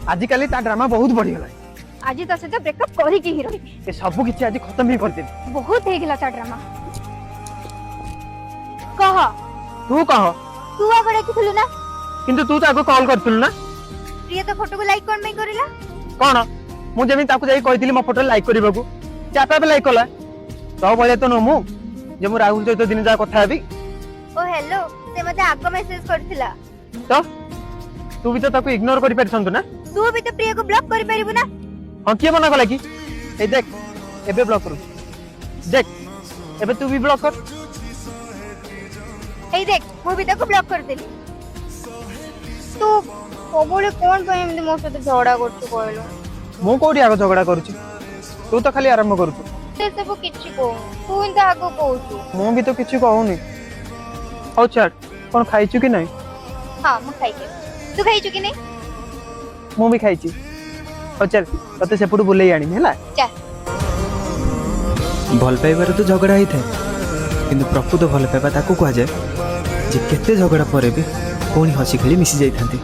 आजिकल ता ड्रामा बहुत बढ़ी गला। आज तो सहित ब्रेकअप करिकी ही रही ये सब किछि आज खत्म ही कर दे। बहुत हे गेला ता ड्रामा कह तू कह तू आगे डाकिथिलु ना किंतु तू ताको कॉल करथिलु ना प्रिय तो फोटो को लाइक कोन में करिला कोन मु जेमी ताको जाई कहिथिली मो फोटो लाइक करबाकू चापा पे लाइक कला तो बोले तो न मु जे मु राहुल सहित दिन जा कथा हेबी ओ हेलो से मते आगो मेसेज करथिला तो तू भी तो ताको इग्नोर करि परछंतु ना तू भी तो प्रिय को ब्लॉक करि परिबु ना हां किए मना कला की ए देख एबे ब्लॉक करू देख एबे तू भी ब्लॉक कर ए देख मु भी ताको ब्लॉक कर देली तू ओबोले कोन पे एमदी मो साथे झगड़ा करछु कहलो मु कोडी आगो झगड़ा करूची तू तो खाली आरंभ करूछु से सब किछि को तू इंता आगो कहू मु भी तो किछि कहूनी हो चल कोन खाइछु कि नहीं हां मु खाइ के तू खाइ चुकी नहीं मु भी खाइछि हो चल तते सेपुडू बुलेई आनी हैला चल भल पाइबार तो झगड़ा ही थाए किंतु प्रकृत भल पाइबा ताकू कह जाए जे केते झगड़ा परे भी कोनी हसी खेली मिसी जाई थांती।